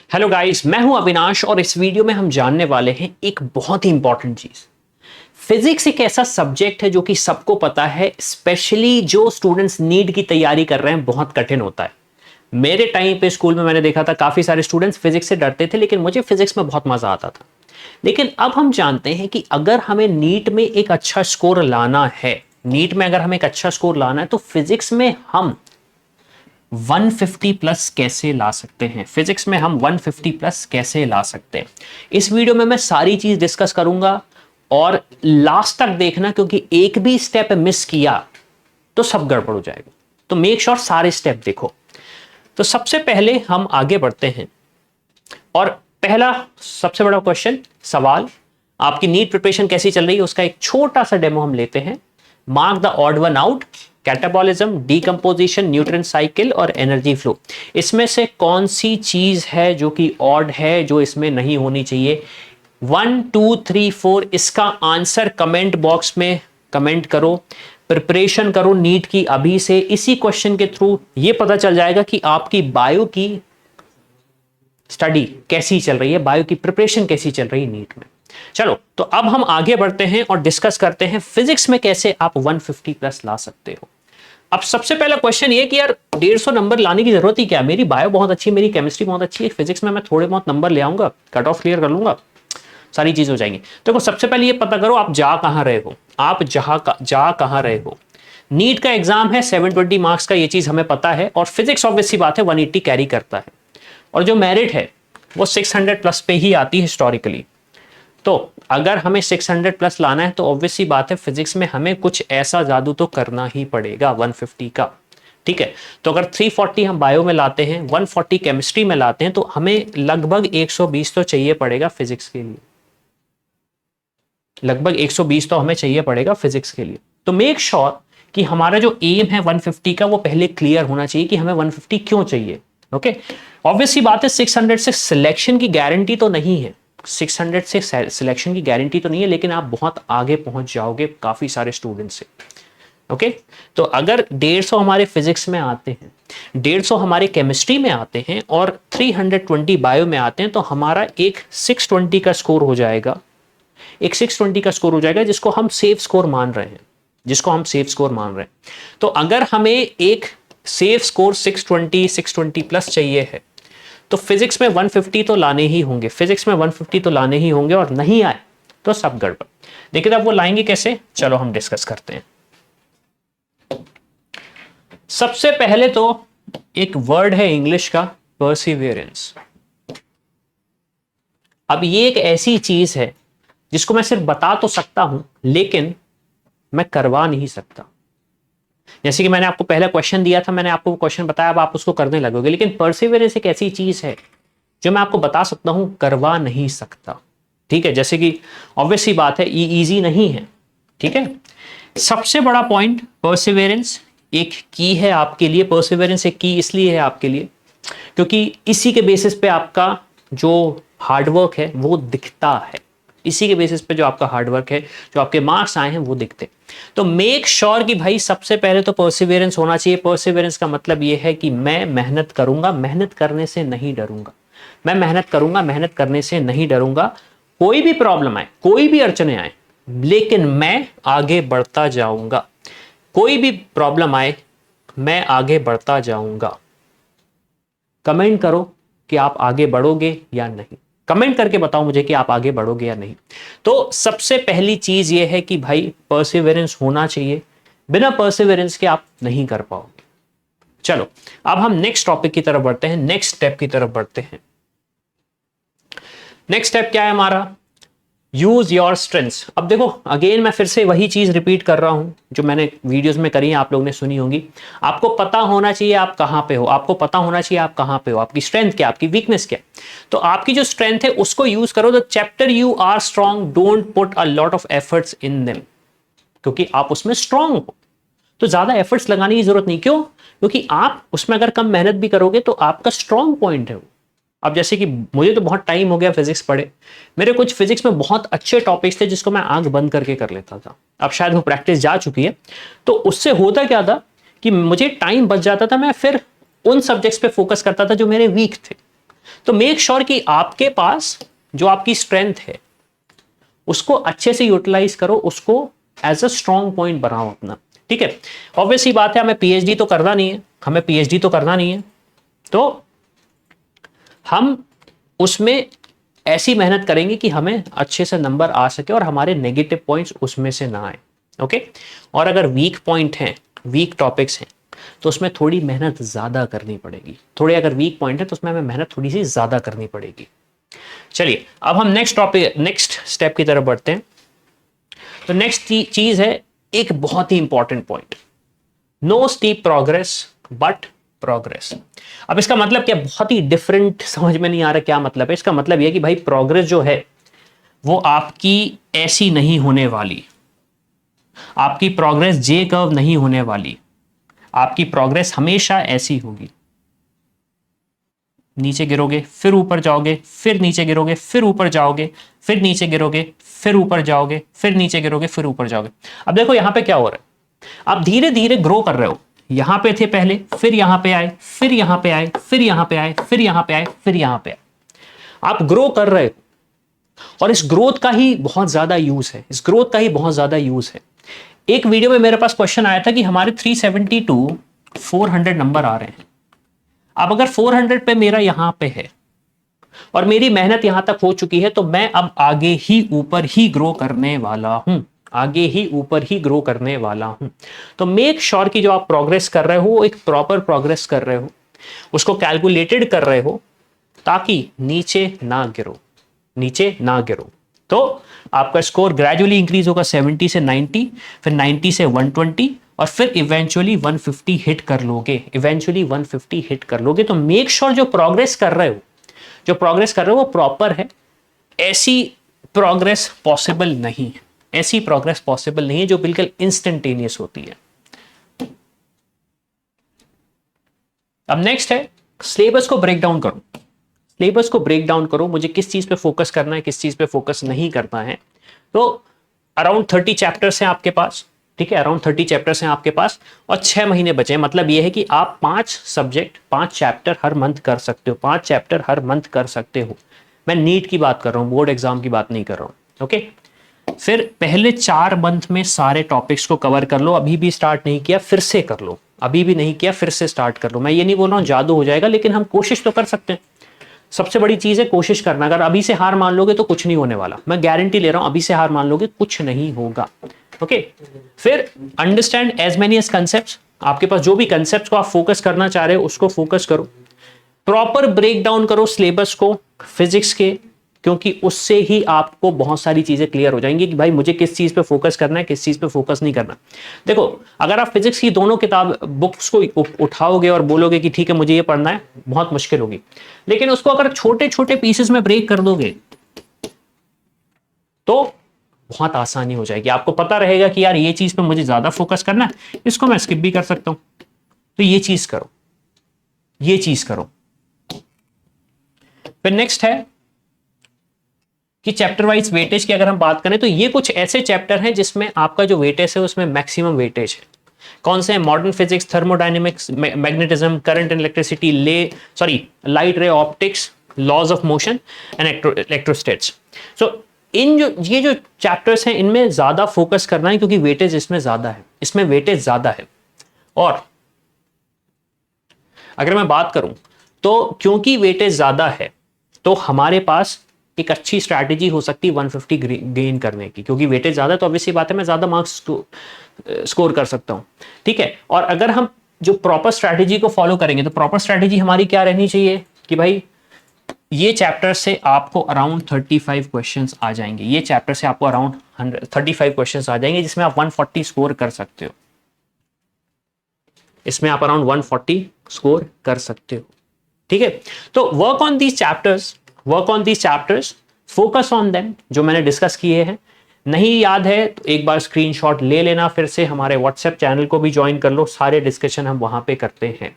Hello guys, मैं हूं अविनाश और इस वीडियो में हम जानने वाले हैं एक बहुत ही इंपॉर्टेंट चीज। फिजिक्स एक ऐसा सब्जेक्ट है जो कि सबको पता है, स्पेशली जो स्टूडेंट्स नीट की तैयारी कर रहे हैं बहुत कठिन होता है। मेरे टाइम पे स्कूल में मैंने देखा था काफी सारे स्टूडेंट्स फिजिक्स से डरते थे, लेकिन मुझे फिजिक्स में बहुत मजा आता था। लेकिन अब हम जानते हैं कि अगर हमें नीट में एक अच्छा स्कोर लाना है, नीट में अगर हमें एक अच्छा स्कोर लाना है तो फिजिक्स में हम 150 प्लस कैसे ला सकते हैं। फिजिक्स में हम 150 प्लस कैसे ला सकते हैं, इस वीडियो में मैं सारी चीज डिस्कस करूंगा और लास्ट तक देखना, क्योंकि एक भी स्टेप मिस किया तो सब गड़बड़ हो जाएगा। तो मेक श्योर सारे स्टेप देखो। तो सबसे पहले हम आगे बढ़ते हैं और पहला सबसे बड़ा क्वेश्चन सवाल, आपकी नीट प्रिपरेशन कैसी चल रही है उसका एक छोटा सा डेमो हम लेते हैं। Mark the odd one out, catabolism, decomposition, nutrient cycle और एनर्जी फ्लो। इसमें से कौन सी चीज है जो कि ऑड है, जो इसमें नहीं होनी चाहिए? 1 2 3 4 इसका आंसर कमेंट बॉक्स में कमेंट करो। प्रिपरेशन करो नीट की अभी से। इसी क्वेश्चन के थ्रू ये पता चल जाएगा कि आपकी बायो की स्टडी कैसी चल रही है, बायो की प्रिपरेशन कैसी चल रही है नीट में। चलो, तो अब हम आगे बढ़ते हैं और डिस्कस करते हैं फिजिक्स में कैसे आप 150 प्लस ला सकते हो। अब सबसे पहला क्वेश्चन ये कि यार 150 नंबर लाने की जरूरत ही क्या है? मेरी बायो बहुत अच्छी है, मेरी केमिस्ट्री बहुत अच्छी है, फिजिक्स में मैं थोड़े बहुत नंबर ले आऊंगा, कट ऑफ क्लियर कर लूंगा, सारी चीज हो जाएंगी। देखो, सबसे पहले ये पता करो आप जा कहां रहे हो, आप जा कहां रहे हो। नीट का एग्जाम है 720 मार्क्स का, ये चीज हमें पता है, और फिजिक्स ऑब्वियस सी बात है 180 कैरी करता है, और जो मेरिट है वो 600 प्लस पे ही आती है हिस्टोरिकली। तो अगर हमें 600 प्लस लाना है तो ऑब्वियस सी बात है फिजिक्स में हमें कुछ ऐसा जादू तो करना ही पड़ेगा 150 का। ठीक है, तो अगर 340 हम बायो में लाते हैं, 140 केमिस्ट्री में लाते हैं, तो हमें लगभग 120 तो चाहिए पड़ेगा फिजिक्स के लिए। लगभग 120 तो हमें चाहिए पड़ेगा फिजिक्स के लिए। तो मेक श्योर कि हमारा जो एम है 150 का वो पहले क्लियर होना चाहिए कि हमें 150 क्यों चाहिए। ओके, ऑब्वियस सी बात है 600 से सिलेक्शन की गारंटी तो नहीं है, 600 से सिलेक्शन की गारंटी तो नहीं है, लेकिन आप बहुत आगे पहुंच जाओगे काफी सारे स्टूडेंट से। ओके, तो अगर 150 हमारे फिजिक्स में आते हैं, 150 हमारे केमिस्ट्री में आते हैं और 320 बायो में आते हैं, तो हमारा एक 620 का स्कोर हो जाएगा, एक 620 का स्कोर हो जाएगा, जिसको हम सेफ स्कोर मान रहे हैं, जिसको हम सेफ स्कोर मान रहे हैं। तो अगर हमें एक सेफ स्कोर 620 प्लस चाहिए है तो फिजिक्स में 150 तो लाने ही होंगे, फिजिक्स में 150 तो लाने ही होंगे, और नहीं आए तो सब गड़बड़। लेकिन अब वो लाएंगे कैसे, चलो हम डिस्कस करते हैं। सबसे पहले तो एक वर्ड है इंग्लिश का, परसिवियरेंस। अब ये एक ऐसी चीज है जिसको मैं सिर्फ बता तो सकता हूं, लेकिन मैं करवा नहीं सकता। जैसे कि मैंने आपको पहला क्वेश्चन दिया था, मैंने आपको क्वेश्चन बताया, अब आप उसको करने लगोगे, लेकिन परसिवियरेंस एक ऐसी चीज है जो मैं आपको बता सकता हूं, करवा नहीं सकता। ठीक है, जैसे कि ऑब्वियस सी बात है ये इजी नहीं है। ठीक है, सबसे बड़ा पॉइंट परसिवियरेंस एक की है आपके लिए। परसिवियरेंस एक की इसलिए है आपके लिए क्योंकि इसी के बेसिस पे आपका जो हार्डवर्क है वो दिखता है, इसी के बेसिस पे जो आपका हार्डवर्क है, जो आपके मार्क्स आए हैं वो दिखते। तो मेक श्योर कि भाई सबसे पहले तो परसिवियरेंस होना चाहिए। परसिवियरेंस का मतलब ये है कि मैं मेहनत करूंगा, मेहनत करने से नहीं डरूंगा, मैं मेहनत करूंगा, मेहनत करने से नहीं डरूंगा। कोई भी प्रॉब्लम आए, कोई भी अड़चने आए, लेकिन मैं आगे बढ़ता जाऊंगा। कोई भी प्रॉब्लम आए, मैं आगे बढ़ता जाऊंगा। कमेंट करो कि आप आगे बढ़ोगे या नहीं, कमेंट करके बताओ मुझे कि आप आगे बढ़ोगे या नहीं। तो सबसे पहली चीज ये है कि भाई परसिवियरेंस होना चाहिए, बिना परसिवियरेंस के आप नहीं कर पाओगे। चलो, अब हम नेक्स्ट टॉपिक की तरफ बढ़ते हैं, नेक्स्ट स्टेप की तरफ बढ़ते हैं। नेक्स्ट स्टेप क्या है हमारा? Use your strengths. अब देखो, अगेन मैं फिर से वही चीज रिपीट कर रहा हूं जो मैंने वीडियोस में करी है, आप लोगों ने सुनी होंगी। आपको पता होना चाहिए आप कहां पे हो, आपको पता होना चाहिए आप कहां पे हो, आपकी स्ट्रेंथ क्या, आपकी वीकनेस क्या। तो आपकी जो स्ट्रेंथ है उसको यूज करो। The chapter you are strong, don't put a lot of efforts in them, क्योंकि आप उसमें स्ट्रांग हो तो ज्यादा एफर्ट्स लगाने की जरूरत नहीं। क्यों? क्योंकि आप उसमें अगर कम मेहनत भी करोगे तो आपका स्ट्रांग पॉइंट है वो। अब जैसे कि मुझे तो बहुत टाइम हो गया फिजिक्स पढ़े, मेरे कुछ फिजिक्स में बहुत अच्छे टॉपिक्स थे जिसको मैं आंख बंद करके कर लेता था। अब शायद वो प्रैक्टिस जा चुकी है, तो उससे होता क्या था कि मुझे टाइम बच जाता था, मैं फिर उन सब्जेक्ट्स पे फोकस करता था जो मेरे वीक थे। तो मेक श्योर कि आपके पास जो आपकी स्ट्रेंथ है उसको अच्छे से यूटिलाइज करो, उसको एज अ स्ट्रॉन्ग पॉइंट बनाओ अपना। ठीक है, ऑब्वियसली बात है, हमें पीएचडी तो करना नहीं है, हमें पीएचडी तो करना नहीं है, तो हम उसमें ऐसी मेहनत करेंगे कि हमें अच्छे से नंबर आ सके और हमारे नेगेटिव पॉइंट्स उसमें से ना आए। ओके, और अगर वीक पॉइंट हैं, वीक टॉपिक्स हैं, तो उसमें थोड़ी मेहनत ज्यादा करनी पड़ेगी। थोड़े अगर वीक पॉइंट है तो उसमें हमें मेहनत थोड़ी सी ज्यादा करनी पड़ेगी। चलिए अब हम नेक्स्ट टॉपिक, नेक्स्ट स्टेप की तरफ बढ़ते हैं। तो नेक्स्ट चीज है एक बहुत ही important point, no steep progress but progress. अब इसका मतलब क्या, बहुत ही डिफरेंट, समझ में नहीं आ रहा क्या मतलब है। इसका मतलब यह कि भाई प्रोग्रेस जो है वो आपकी ऐसी नहीं होने वाली, आपकी प्रोग्रेस जे कर्व नहीं होने वाली, आपकी प्रोग्रेस हमेशा ऐसी होगी। नीचे गिरोगे फिर ऊपर जाओगे, फिर नीचे गिरोगे फिर ऊपर जाओगे, फिर नीचे गिरोगे फिर ऊपर जाओगे, फिर नीचे गिरोगे फिर ऊपर जाओगे। अब देखो यहां पे क्या हो रहा है, आप धीरे धीरे ग्रो कर रहे हो। यहां पे थे पहले, फिर यहां पे आए, फिर यहां पे आए, फिर यहां पे आए, फिर यहां पे आए, फिर यहां पे आए। आप ग्रो कर रहे हो और इस ग्रोथ का ही बहुत ज्यादा यूज है, इस ग्रोथ का ही बहुत ज्यादा यूज है। एक वीडियो में मेरे पास क्वेश्चन आया था कि हमारे 370 400 नंबर आ रहे हैं। अब अगर 400 पे मेरा यहां पे है और मेरी मेहनत यहां तक हो चुकी है, तो मैं अब आगे ही ऊपर ही ग्रो करने वाला हूं, आगे ही ऊपर ही ग्रो करने वाला हूं। तो मेक श्योर कि जो आप प्रोग्रेस कर रहे हो वो एक प्रॉपर प्रोग्रेस कर रहे हो, उसको कैलकुलेटेड कर रहे हो, ताकि नीचे ना गिरो, नीचे ना गिरो। तो आपका स्कोर ग्रेजुअली इंक्रीज होगा 70 से 90, फिर 90 से 120 और फिर इवेंचुअली 150 हिट कर लोगे, इवेंचुअली 150 हिट कर लोगे। तो मेक श्योर जो प्रोग्रेस कर रहे हो, जो प्रोग्रेस कर रहे हो वो प्रॉपर है। ऐसी प्रोग्रेस पॉसिबल नहीं है, ऐसी प्रोग्रेस पॉसिबल नहीं है जो बिल्कुल इंस्टेंटेनियस होती है। अब नेक्स्ट है सिलेबस को ब्रेक डाउन करो, सिलेबस को ब्रेक डाउन करो, मुझे किस चीज पे फोकस करना है, किस चीज पे फोकस नहीं करना है। तो अराउंड 30 चैप्टर्स हैं आपके पास, ठीक है, अराउंड 30 चैप्टर्स हैं आपके पास और 6 महीने बचे हैं। मतलब यह है कि आप 5 सब्जेक्ट, 5 चैप्टर हर मंथ कर सकते हो, 5 चैप्टर हर मंथ कर सकते हो। मैं नीट की बात कर रहा हूं, बोर्ड एग्जाम की बात नहीं कर रहा हूं। ओके, फिर पहले 4 मंथ में सारे टॉपिक्स को कवर कर लो। अभी भी स्टार्ट नहीं किया फिर से कर लो, अभी भी नहीं किया फिर से स्टार्ट कर लो। मैं ये नहीं बोल रहा हूं जादू हो जाएगा, लेकिन हम कोशिश तो कर सकते हैं। सबसे बड़ी चीज है कोशिश करना। अगर अभी से हार मान लोगे तो कुछ नहीं होने वाला, मैं गारंटी ले रहा हूं, अभी से हार मान लोगे कुछ नहीं होगा। ओके, फिर understand as many as concepts. आपके पास जो भी कंसेप्ट को आप फोकस करना चाह रहे हो उसको फोकस करो। प्रॉपर ब्रेक डाउन करो सिलेबस को फिजिक्स के, क्योंकि उससे ही आपको बहुत सारी चीजें क्लियर हो जाएंगी कि भाई मुझे किस चीज पे फोकस करना है, किस चीज पे फोकस नहीं करना। देखो अगर आप फिजिक्स की दोनों किताब बुक्स को उठाओगे और बोलोगे कि ठीक है मुझे ये पढ़ना है, बहुत मुश्किल होगी। लेकिन उसको अगर छोटे छोटे पीसेस में ब्रेक कर दोगे तो बहुत आसानी हो जाएगी। आपको पता रहेगा कि यार ये चीज पे मुझे ज्यादा फोकस करना है, इसको मैं स्किप भी कर सकता हूं, तो ये चीज करो, ये चीज करो। फिर नेक्स्ट है कि चैप्टर वाइज वेटेज की अगर हम बात करें तो ये कुछ ऐसे चैप्टर हैं जिसमें आपका जो वेटेज है उसमें मैक्सिमम वेटेज है। कौन से हैं? Modern physics, thermodynamics, magnetism, current and electricity, light ray optics, laws of motion and electrostatics. So ये जो चैप्टर्स हैं इनमें ज्यादा फोकस करना है, क्योंकि वेटेज इसमें ज्यादा है, इसमें वेटेज ज्यादा है। और अगर मैं बात करूं तो क्योंकि वेटेज ज्यादा है तो हमारे पास एक अच्छी स्ट्रैटेजी हो सकती है 150 गेन करने की, क्योंकि वेटेज ज्यादा है तो ऑब्वियसली बात है मैं ज्यादा मार्क्स स्कोर कर सकता हूं। ठीक है, और अगर हम जो प्रॉपर स्ट्रैटेजी को फॉलो करेंगे तो प्रॉपर स्ट्रैटेजी हमारी क्या रहनी चाहिए कि भाई ये चैप्टर से आपको अराउंड 35 क्वेश्चंस आ जाएंगे, ये चैप्टर से आपको अराउंड 35 क्वेश्चंस आ जाएंगे जिसमें आप 140 स्कोर कर सकते हो, इसमें आप अराउंड 140 स्कोर कर सकते हो। ठीक है, तो work on these chapters, work on these chapters, focus on them, जो मैंने डिस्कस किए हैं। नहीं याद है तो एक बार स्क्रीनशॉट ले लेना, फिर से हमारे व्हाट्सएप चैनल को भी ज्वाइन कर लो, सारे डिस्कशन हम वहां पे करते हैं।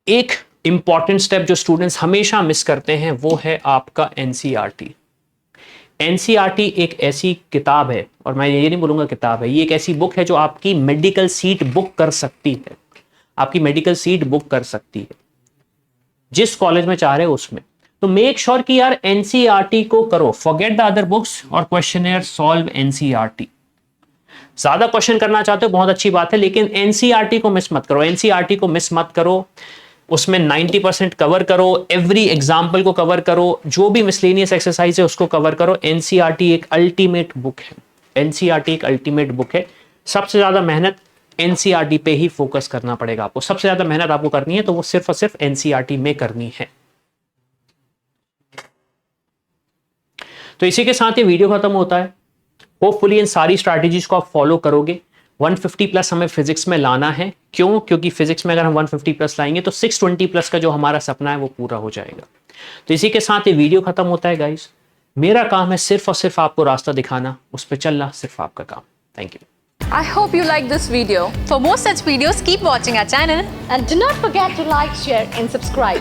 एक इंपॉर्टेंट स्टेप जो स्टूडेंट्स हमेशा मिस करते हैं वो है आपका एनसीईआरटी। एनसीईआरटी एक ऐसी किताब है, और मैं ये नहीं बोलूंगा किताब है, ये एक ऐसी बुक है जो आपकी मेडिकल सीट बुक कर सकती है, आपकी मेडिकल सीट बुक कर सकती है। जिस कॉलेज में चाह रहे हो उसमें। तो मेक श्योर कि यार एनसीईआरटी को करो, फॉरगेट द अदर बुक्स और क्वेश्चनर, सॉल्व एनसीईआरटी। ज्यादा क्वेश्चन करना चाहते हो बहुत अच्छी बात है, लेकिन एनसीईआरटी को मिस मत करो, एनसीईआरटी को मिस मत करो। उसमें 90% कवर करो, एवरी एग्जाम्पल को कवर करो, जो भी मिसलेनियस एक्सरसाइज है उसको कवर करो। एनसीईआरटी एक अल्टीमेट बुक है, एनसीईआरटी एक अल्टीमेट बुक है। सबसे ज्यादा मेहनत एनसीईआरटी पे ही फोकस करना पड़ेगा आपको, सबसे ज्यादा मेहनत आपको करनी है तो वो सिर्फ और सिर्फ एनसीईआरटी में करनी है। तो इसी के साथ ये वीडियो खत्म होता है। होपफुली इन सारी स्ट्रैटेजीज को आप फॉलो करोगे। 150 प्लस हमें फिजिक्स में लाना है। क्यों? क्योंकि फिजिक्स में अगर हम 150 प्लस लाएंगे तो 620 प्लस का जो हमारा सपना है वो पूरा हो जाएगा। तो इसी के साथ ये वीडियो खत्म होता है गाइस। मेरा काम है सिर्फ और सिर्फ आपको रास्ता दिखाना, उस पर चलना सिर्फ आपका काम। Thank you. I hope you like this video. For more such videos, keep watching our channel. And do not forget to like, share and subscribe.